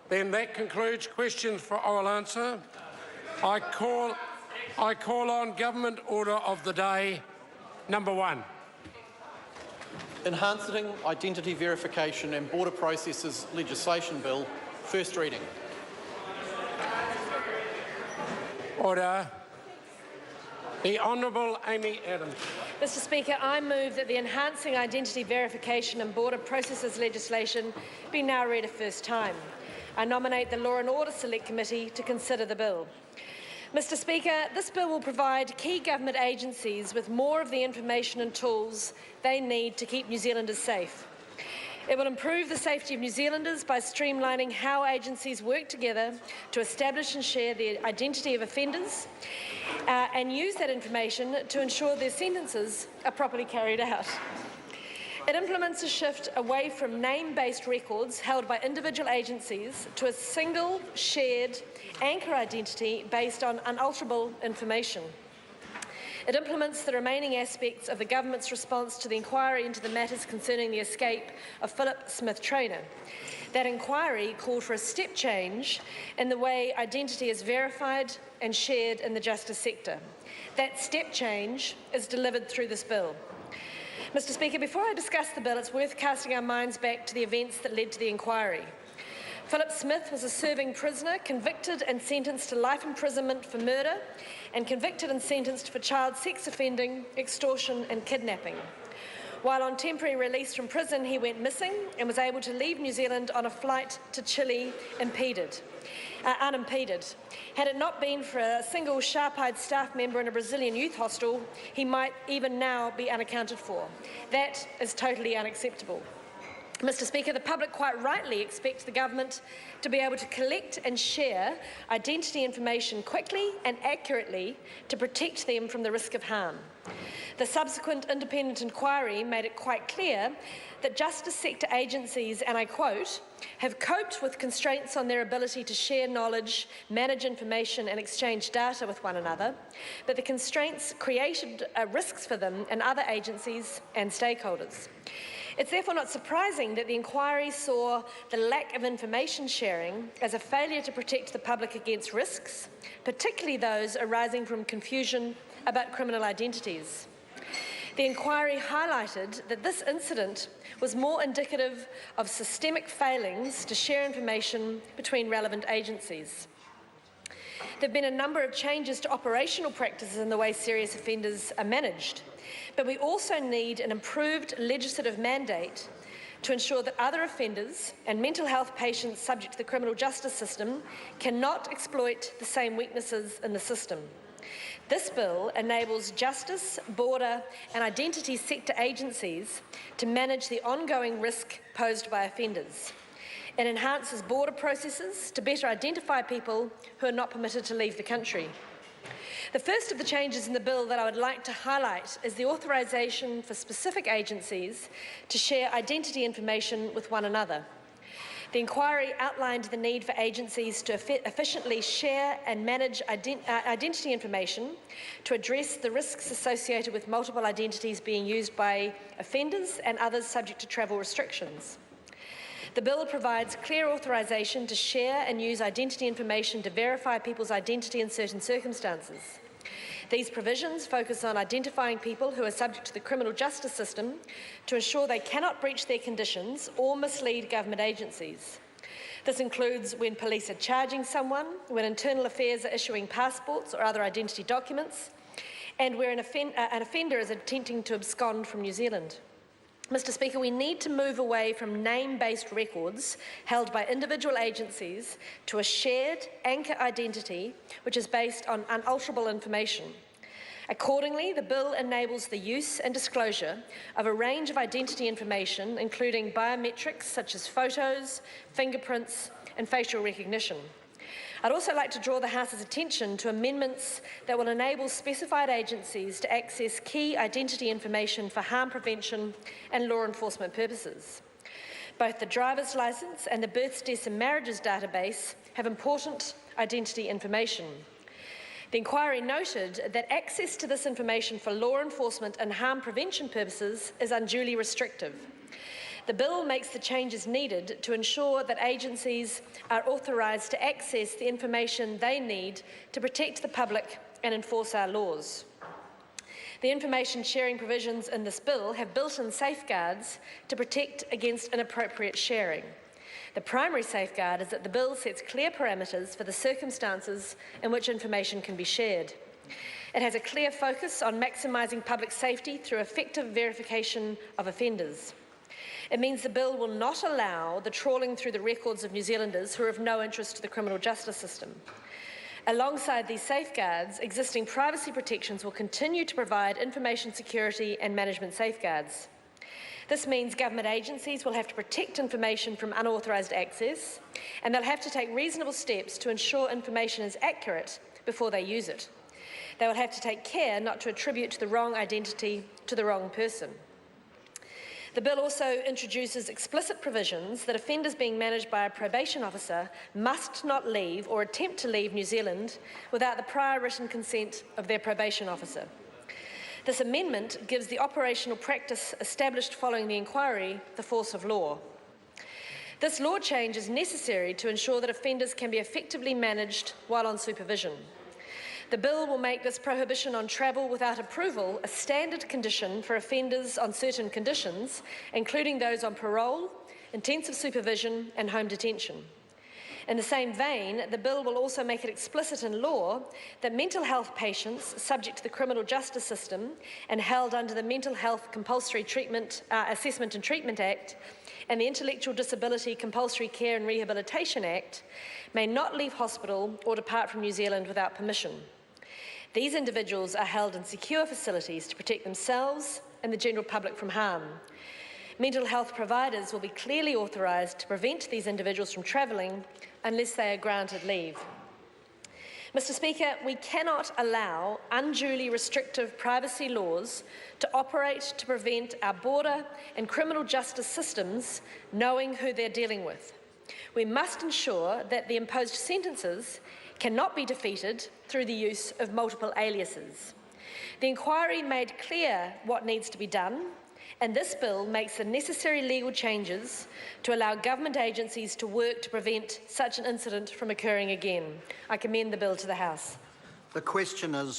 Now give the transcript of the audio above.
Then that concludes questions for oral answer. I call on Government Order of the Day number 1. Enhancing Identity Verification and Border Processes Legislation Bill, first reading. Order. The Honourable Amy Adams. Mr Speaker, I move that the Enhancing Identity Verification and Border Processes legislation be now read a first time. I nominate the Law and Order Select Committee to consider the bill. Mr Speaker, this bill will provide key government agencies with more of the information and tools they need to keep New Zealanders safe. It will improve the safety of New Zealanders by streamlining how agencies work together to establish and share the identity of offenders and use that information to ensure their sentences are properly carried out. It implements a shift away from name-based records held by individual agencies to a single, shared anchor identity based on unalterable information. It implements the remaining aspects of the government's response to the inquiry into the matters concerning the escape of Philip Smith Traynor. That inquiry called for a step change in the way identity is verified and shared in the justice sector. That step change is delivered through this bill. Mr Speaker, before I discuss the bill, it's worth casting our minds back to the events that led to the inquiry. Philip Smith was a serving prisoner, convicted and sentenced to life imprisonment for murder, and convicted and sentenced for child sex offending, extortion and kidnapping. While on temporary release from prison, he went missing and was able to leave New Zealand on a flight to Chile unimpeded. Had it not been for a single sharp-eyed staff member in a Brazilian youth hostel, he might even now be unaccounted for. That is totally unacceptable. Mr Speaker, the public quite rightly expect the government to be able to collect and share identity information quickly and accurately to protect them from the risk of harm. The subsequent independent inquiry made it quite clear that justice sector agencies, and I quote, have coped with constraints on their ability to share knowledge, manage information and exchange data with one another, but the constraints created risks for them and other agencies and stakeholders. It's therefore not surprising that the inquiry saw the lack of information sharing as a failure to protect the public against risks, particularly those arising from confusion about criminal identities. The inquiry highlighted that this incident was more indicative of systemic failings to share information between relevant agencies. There have been a number of changes to operational practices in the way serious offenders are managed, but we also need an improved legislative mandate to ensure that other offenders and mental health patients subject to the criminal justice system cannot exploit the same weaknesses in the system. This bill enables justice, border and identity sector agencies to manage the ongoing risk posed by offenders. It enhances border processes to better identify people who are not permitted to leave the country. The first of the changes in the bill that I would like to highlight is the authorisation for specific agencies to share identity information with one another. The inquiry outlined the need for agencies to efficiently share and manage identity information to address the risks associated with multiple identities being used by offenders and others subject to travel restrictions. The bill provides clear authorisation to share and use identity information to verify people's identity in certain circumstances. These provisions focus on identifying people who are subject to the criminal justice system to ensure they cannot breach their conditions or mislead government agencies. This includes when police are charging someone, when internal affairs are issuing passports or other identity documents, and where an offender is attempting to abscond from New Zealand. Mr Speaker, we need to move away from name-based records held by individual agencies to a shared anchor identity which is based on unalterable information. Accordingly, the bill enables the use and disclosure of a range of identity information, including biometrics such as photos, fingerprints and facial recognition. I'd also like to draw the House's attention to amendments that will enable specified agencies to access key identity information for harm prevention and law enforcement purposes. Both the driver's licence and the births, deaths and marriages database have important identity information. The inquiry noted that access to this information for law enforcement and harm prevention purposes is unduly restrictive. The bill makes the changes needed to ensure that agencies are authorised to access the information they need to protect the public and enforce our laws. The information sharing provisions in this bill have built-in safeguards to protect against inappropriate sharing. The primary safeguard is that the bill sets clear parameters for the circumstances in which information can be shared. It has a clear focus on maximising public safety through effective verification of offenders. It means the bill will not allow the trawling through the records of New Zealanders who are of no interest to the criminal justice system. Alongside these safeguards, existing privacy protections will continue to provide information security and management safeguards. This means government agencies will have to protect information from unauthorised access, and they'll have to take reasonable steps to ensure information is accurate before they use it. They will have to take care not to attribute the wrong identity to the wrong person. The bill also introduces explicit provisions that offenders being managed by a probation officer must not leave or attempt to leave New Zealand without the prior written consent of their probation officer. This amendment gives the operational practice established following the inquiry the force of law. This law change is necessary to ensure that offenders can be effectively managed while on supervision. The bill will make this prohibition on travel without approval a standard condition for offenders on certain conditions, including those on parole, intensive supervision and home detention. In the same vein, the bill will also make it explicit in law that mental health patients subject to the criminal justice system and held under the Mental Health Compulsory Assessment and Treatment Act and the Intellectual Disability Compulsory Care and Rehabilitation Act may not leave hospital or depart from New Zealand without permission. These individuals are held in secure facilities to protect themselves and the general public from harm. Mental health providers will be clearly authorised to prevent these individuals from travelling unless they are granted leave. Mr. Speaker, we cannot allow unduly restrictive privacy laws to operate to prevent our border and criminal justice systems knowing who they're dealing with. We must ensure that the imposed sentences cannot be defeated through the use of multiple aliases. The inquiry made clear what needs to be done, and this bill makes the necessary legal changes to allow government agencies to work to prevent such an incident from occurring again. I commend the bill to the House. The question is